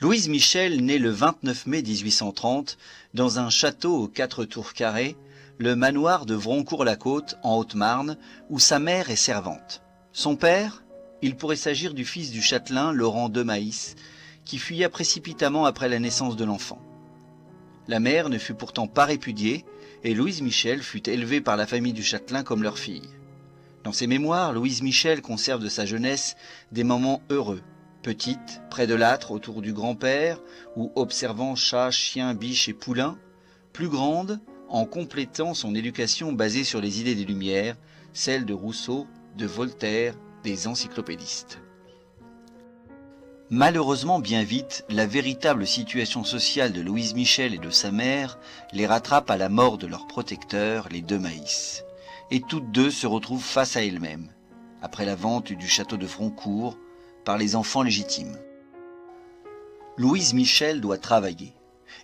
Louise Michel naît le 29 mai 1830 dans un château aux 4 tours carrées, le manoir de Vroncourt-la-Côte en Haute-Marne, où sa mère est servante. Son père, il pourrait s'agir du fils du châtelain Laurent de Maïs, qui fuya précipitamment après la naissance de l'enfant. La mère ne fut pourtant pas répudiée et Louise Michel fut élevée par la famille du châtelain comme leur fille. Dans ses mémoires, Louise Michel conserve de sa jeunesse des moments heureux. Petite, près de l'âtre, autour du grand-père, ou observant chats, chiens, biches et poulains. Plus grande, en complétant son éducation basée sur les idées des Lumières, celles de Rousseau, de Voltaire, des encyclopédistes. Malheureusement, bien vite, la véritable situation sociale de Louise Michel et de sa mère les rattrape à la mort de leur protecteur, les de Maïs. Et toutes deux se retrouvent face à elles-mêmes, après la vente du château de Vroncourt, par les enfants légitimes. Louise Michel doit travailler,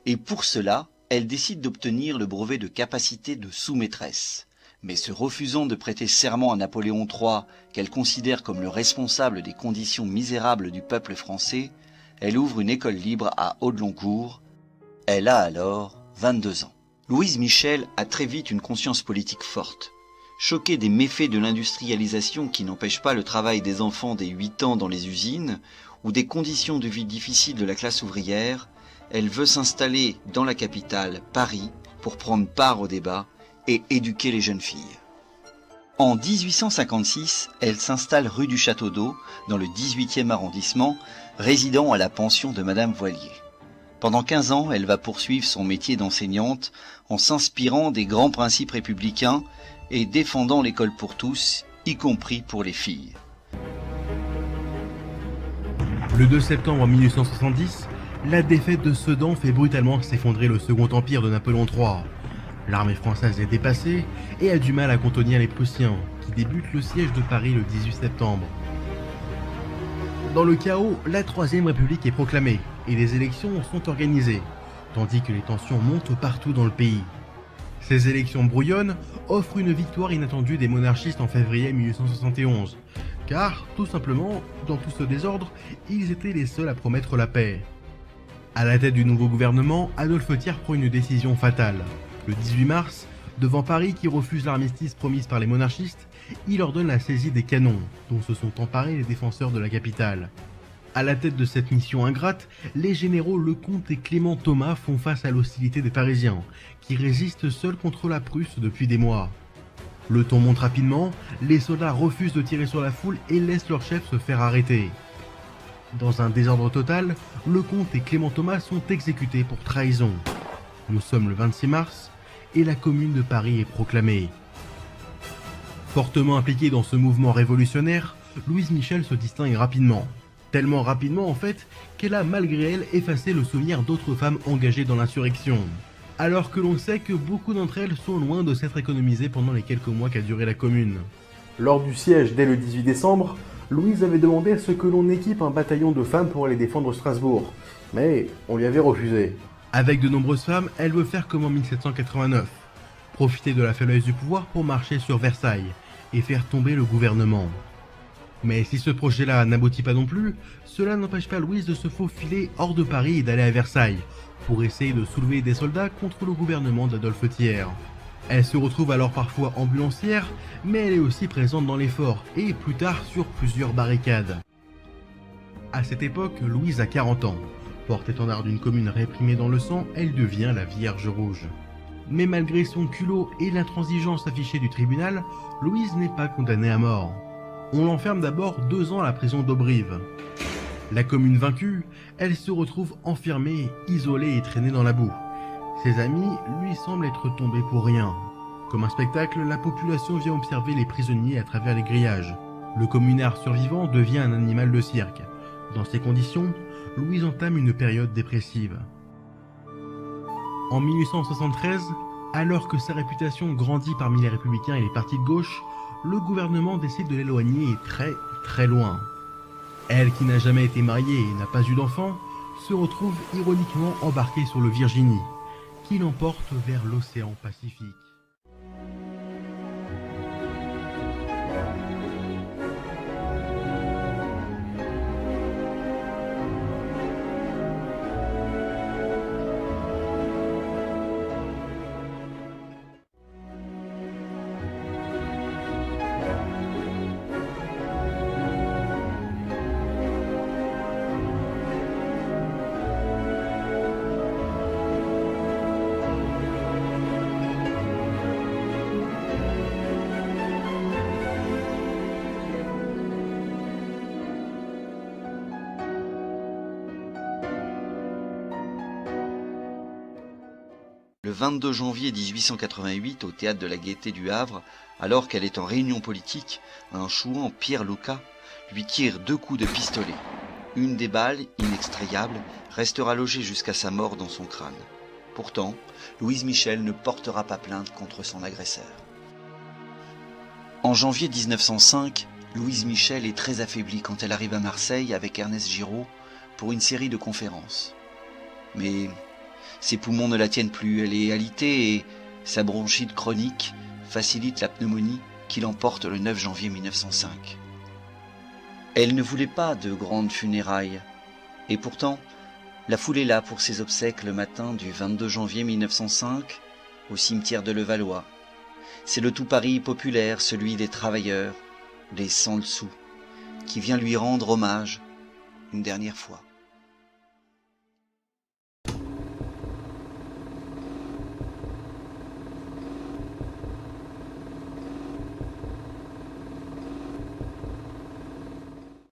et pour cela, elle décide d'obtenir le brevet de capacité de sous-maîtresse. Mais se refusant de prêter serment à Napoléon III, qu'elle considère comme le responsable des conditions misérables du peuple français, elle ouvre une école libre à Audeloncourt. Elle a alors 22 ans. Louise Michel a très vite une conscience politique forte. Choquée des méfaits de l'industrialisation qui n'empêchent pas le travail des enfants dès 8 ans dans les usines, ou des conditions de vie difficiles de la classe ouvrière, elle veut s'installer dans la capitale, Paris, pour prendre part au débat et éduquer les jeunes filles. En 1856, elle s'installe rue du Château d'Eau, dans le 18e arrondissement, résidant à la pension de Madame Voilier. Pendant 15 ans, elle va poursuivre son métier d'enseignante en s'inspirant des grands principes républicains et défendant l'école pour tous, y compris pour les filles. Le 2 septembre 1870, la défaite de Sedan fait brutalement s'effondrer le Second Empire de Napoléon III. L'armée française est dépassée et a du mal à contenir les Prussiens, qui débutent le siège de Paris le 18 septembre. Dans le chaos, la Troisième République est proclamée et des élections sont organisées, tandis que les tensions montent partout dans le pays. Ces élections brouillonnes offrent une victoire inattendue des monarchistes en février 1871, car, tout simplement, dans tout ce désordre, ils étaient les seuls à promettre la paix. À la tête du nouveau gouvernement, Adolphe Thiers prend une décision fatale. Le 18 mars, devant Paris qui refuse l'armistice promise par les monarchistes, il ordonne la saisie des canons, dont se sont emparés les défenseurs de la capitale. À la tête de cette mission ingrate, les généraux Lecomte et Clément Thomas font face à l'hostilité des Parisiens, qui résistent seuls contre la Prusse depuis des mois. Le ton monte rapidement, les soldats refusent de tirer sur la foule et laissent leur chef se faire arrêter. Dans un désordre total, Lecomte et Clément Thomas sont exécutés pour trahison. Nous sommes le 26 mars et la Commune de Paris est proclamée. Fortement impliquée dans ce mouvement révolutionnaire, Louise Michel se distingue rapidement. Tellement rapidement en fait, qu'elle a malgré elle effacé le souvenir d'autres femmes engagées dans l'insurrection. Alors que l'on sait que beaucoup d'entre elles sont loin de s'être économisées pendant les quelques mois qu'a duré la Commune. Lors du siège dès le 18 décembre, Louise avait demandé à ce que l'on équipe un bataillon de femmes pour aller défendre Strasbourg, mais on lui avait refusé. Avec de nombreuses femmes, elle veut faire comme en 1789, profiter de la faiblesse du pouvoir pour marcher sur Versailles et faire tomber le gouvernement. Mais si ce projet-là n'aboutit pas non plus, cela n'empêche pas Louise de se faufiler hors de Paris et d'aller à Versailles, pour essayer de soulever des soldats contre le gouvernement d'Adolphe Thiers. Elle se retrouve alors parfois ambulancière, mais elle est aussi présente dans les forts et plus tard sur plusieurs barricades. À cette époque, Louise a 40 ans. Porte-étendard d'une commune réprimée dans le sang, elle devient la Vierge Rouge. Mais malgré son culot et l'intransigeance affichée du tribunal, Louise n'est pas condamnée à mort. On l'enferme d'abord 2 ans à la prison d'Auberive. La commune vaincue, elle se retrouve enfermée, isolée et traînée dans la boue. Ses amis lui semblent être tombés pour rien. Comme un spectacle, la population vient observer les prisonniers à travers les grillages. Le communard survivant devient un animal de cirque. Dans ces conditions, Louise entame une période dépressive. En 1873, alors que sa réputation grandit parmi les républicains et les partis de gauche, le gouvernement décide de l'éloigner très loin. Elle, qui n'a jamais été mariée et n'a pas eu d'enfant, se retrouve ironiquement embarquée sur le Virginie, qui l'emporte vers l'océan Pacifique. 22 janvier 1888 au théâtre de la Gaîté du Havre, alors qu'elle est en réunion politique, un chouan, Pierre Lucas, lui tire 2 coups de pistolet. Une des balles, inextrayable, restera logée jusqu'à sa mort dans son crâne. Pourtant, Louise Michel ne portera pas plainte contre son agresseur. En janvier 1905, Louise Michel est très affaiblie quand elle arrive à Marseille avec Ernest Giraud pour une série de conférences. Mais ses poumons ne la tiennent plus, elle est alitée et sa bronchite chronique facilite la pneumonie qui l'emporte le 9 janvier 1905. Elle ne voulait pas de grandes funérailles, et pourtant, la foule est là pour ses obsèques le matin du 22 janvier 1905 au cimetière de Levallois. C'est le tout Paris populaire, celui des travailleurs, des sans-le-sou, qui vient lui rendre hommage une dernière fois.